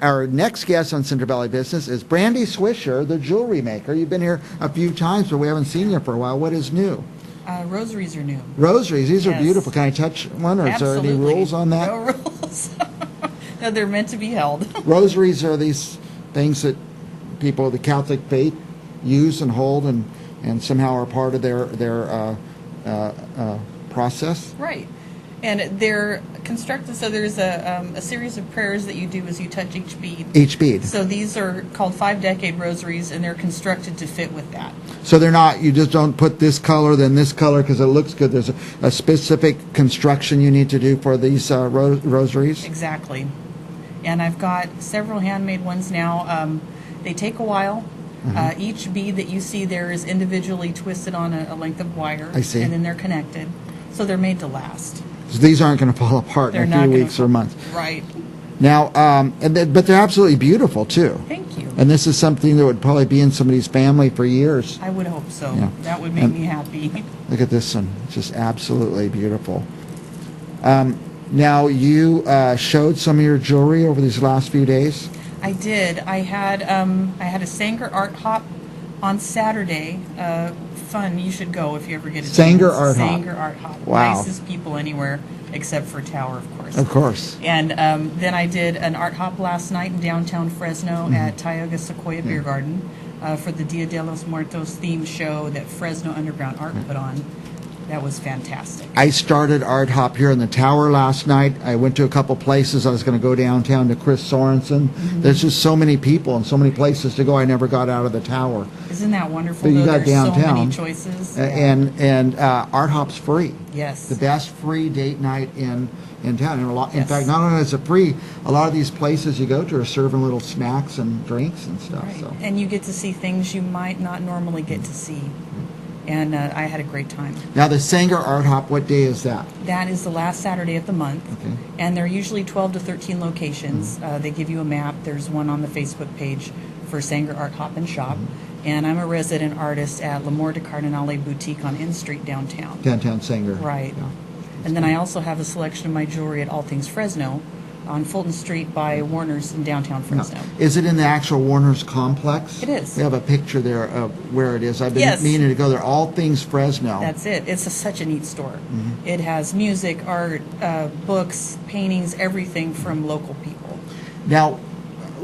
Our next guest on Central Valley Business is Brandy Swisher, the jewelry maker. You've been here a few times, but we haven't seen you for a while. What is new? Rosaries are new. Rosaries, these are beautiful. Can I touch one, or Absolutely. is there any rules on that? No rules. No, they're meant to be held. Rosaries are these things that people of the Catholic faith use and hold and somehow are part of their process. Right. And they're constructed so there's a series of prayers that you do as you touch each bead. Each bead. So these are called 5-decade rosaries, and they're constructed to fit with that. So they're not, you just don't put this color, then this color because it looks good. There's a specific construction you need to do for these rosaries? Exactly. And I've got several handmade ones now. They take a while. Each bead that you see there is individually twisted on a length of wire. I see. And then they're connected. So they're made to last. So these aren't going to fall apart in a few weeks or months. Right. Now, but they're absolutely beautiful too. Thank you. And this is something that would probably be in somebody's family for years. I would hope so. Yeah. That would make me happy. Look at this one. It's just absolutely beautiful. Now, you showed some of your jewelry over these last few days? I did. I had a Sanger art hop on Saturday. Fun. You should go if you ever get a chance. Sanger art hop. Sanger art hop. Wow. Nicest people anywhere except for Tower, of course. Of course. And then I did an art hop last night in downtown Fresno at Tioga Sequoia Beer Garden for the Dia de los Muertos theme show that Fresno Underground Art put on. That was fantastic. I started art hop here in the Tower last night. I went to a couple places. I was going to go downtown to Chris Sorensen. There's just so many people and so many places to go. I never got out of the Tower. Isn't that wonderful? But you got There's downtown. so many choices. And art hop's free. Yes. The best free date night in town. And in Yes. fact, not only is it free, a lot of these places you go to are serving little snacks and drinks and stuff. Right. So. And you get to see things you might not normally get to see. And I had a great time. Now, the Sanger Art Hop, what day is that? That is the last Saturday of the month. Okay. And they're usually 12 to 13 locations. They give you a map. There's one on the Facebook page for Sanger Art Hop and Shop. And I'm a resident artist at L'Amour de Cardinale Boutique on N Street downtown. Downtown Sanger. Right. Yeah. And then I also have a selection of my jewelry at All Things Fresno on Fulton Street by Warner's in downtown Fresno. Now, is it in the actual Warner's complex? It is. We have a picture there of where it is. I've been Yes. meaning to go there. All Things Fresno. That's it. It's such a neat store. It has music, art, books, paintings, everything from local people. Now,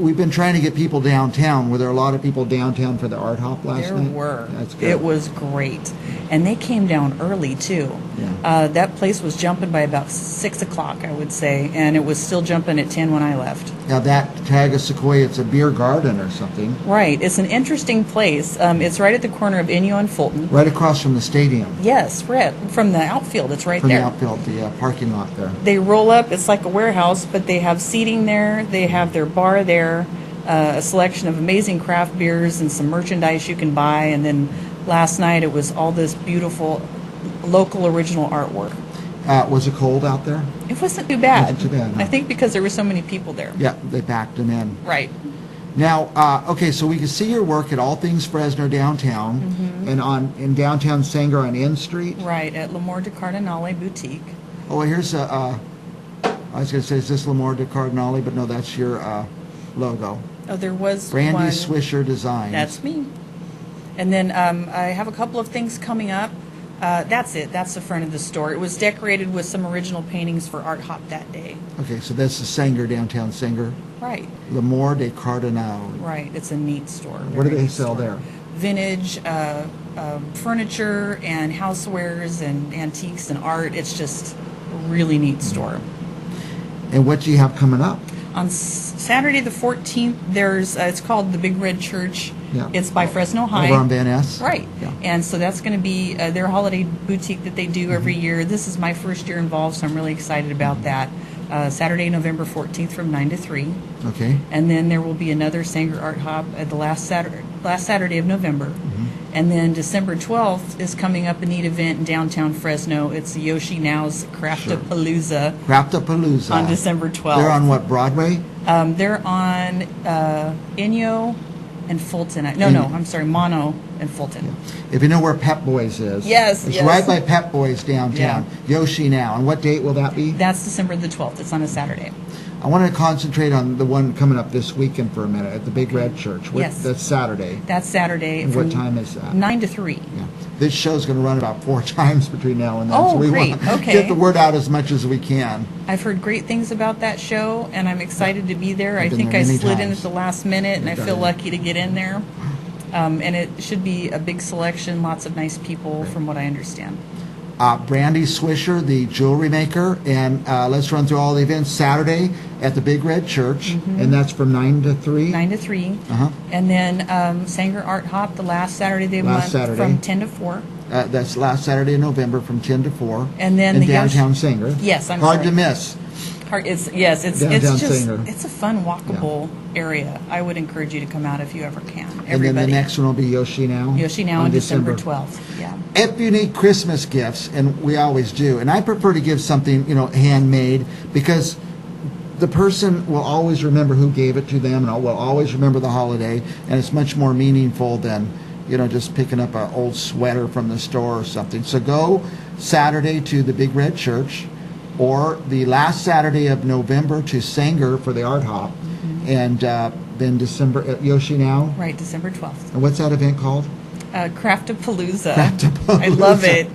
we've been trying to get people downtown. Were there a lot of people downtown for the art hop last night? There were. That's good. It was great. And they came down early, too. Yeah. That place was jumping by about 6 o'clock, I would say, and it was still jumping at 10 when I left. Now, that Tioga Sequoia, it's a beer garden or something. Right. It's an interesting place. It's right at the corner of Inyo and Fulton. Right across from the stadium. Yes, right. From the outfield. It's right From there. the outfield, the parking lot there. They roll up. It's like a warehouse, but they have seating there. They have their bar there. A selection of amazing craft beers and some merchandise you can buy. And then last night it was all this beautiful local original artwork. Was it cold out there? It wasn't too bad. Wasn't too bad, huh? I think because there were so many people there. Yeah, they backed them in. Right. Now, okay, so we can see your work at All Things Fresno downtown and in downtown Sanger on N Street. Right, at L'Amour de Cardinale Boutique. Oh, here's I was going to say, is this L'Amour de Cardinale? But no, that's your logo. Oh, there was Brandy one. Swisher Designs. That's me. And then I have a couple of things coming up. That's it. That's the front of the store. It was decorated with some original paintings for Art Hop that day. Okay, so that's the Sanger, downtown Sanger. Right. L'Amour de Cardinale. Right. It's a neat store. What do Very they neat sell store. there? Vintage, furniture and housewares and antiques and art. It's just a really neat store. And what do you have coming up? On Saturday the 14th, there's it's called the Big Red Church. Yeah. It's by Fresno High. Over on Van Ness? Right. Yeah. And so that's going to be their holiday boutique that they do every year. This is my first year involved, so I'm really excited about that. Saturday, November 14th from 9 to 3. Okay. And then there will be another Sanger Art Hop at the last Saturday of November. And then December 12th is coming up a neat event in downtown Fresno. It's Yoshi Now's Craftapalooza Craftapalooza. on December 12th. They're on what, Broadway? They're on Inyo and Fulton. I'm sorry, Mono and Fulton. If you know where Pep Boys is. Yes, It's yes. right by Pep Boys downtown. Yoshi Now. And what date will that be? That's December the 12th. It's on a Saturday. I want to concentrate on the one coming up this weekend for a minute at the Big Red Church. Yes. That's Saturday. That's Saturday. And what time is that? 9 to 3. Yeah. This show's going to run about 4 times between now and then. Oh, so we great. want to Okay. get the word out as much as we can. I've heard great things about that show, and I'm excited to be there. I I've been think there I many slid in times. at the last minute, and I You've feel done it. lucky to get in there. And it should be a big selection, lots of nice people, from what I understand. Brandy Swisher, the jewelry maker, and let's run through all the events. Saturday at the Big Red Church, and that's from 9 to 3. 9 to 3. Uh-huh. And then Sanger Art Hop the last Saturday of the Last month Saturday. from 10 to 4. That's last Saturday in November from 10 to 4. And then in the downtown Sanger. Yes, I'm Hard sorry. to miss. It's Downtown just Sanger. it's a fun walkable area. I would encourage you to come out if you ever can. And Everybody. then the next one will be Yoshi Now. Yoshi Now on December 12th. Yeah. If you need Christmas gifts, and we always do, and I prefer to give something, handmade, because the person will always remember who gave it to them, and will always remember the holiday, and it's much more meaningful than, just picking up an old sweater from the store or something. So go Saturday to the Big Red Church, or the last Saturday of November to Sanger for the Art Hop, and then December at Yoshi Now. Right, December 12th. And what's that event called? Craftapalooza. Craftapalooza. I love it.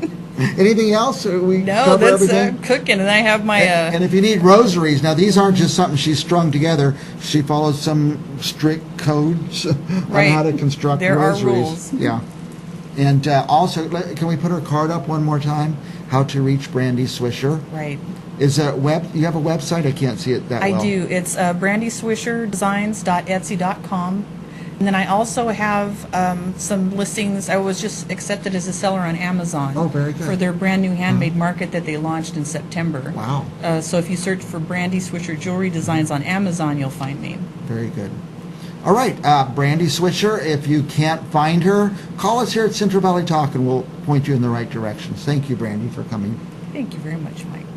Anything else? We No, cover that's everything? cooking, and I have my. And if you need rosaries, now these aren't just something she's strung together. She follows some strict codes on Right. how to construct There are rosaries. rules. Yeah. And also, can we put her card up one more time? How to reach Brandy Swisher. Right. Is a you have a website? I can't see it that well. I do. It's brandyswisherdesigns.etsy.com. And then I also have some listings. I was just accepted as a seller on Amazon. Oh, very good. For their brand new handmade market that they launched in September. Wow. So if you search for Brandy Swisher Jewelry Designs on Amazon, you'll find me. Very good. All right, Brandy Swisher, if you can't find her, call us here at Central Valley Talk and we'll point you in the right directions. Thank you, Brandy, for coming. Thank you very much, Mike.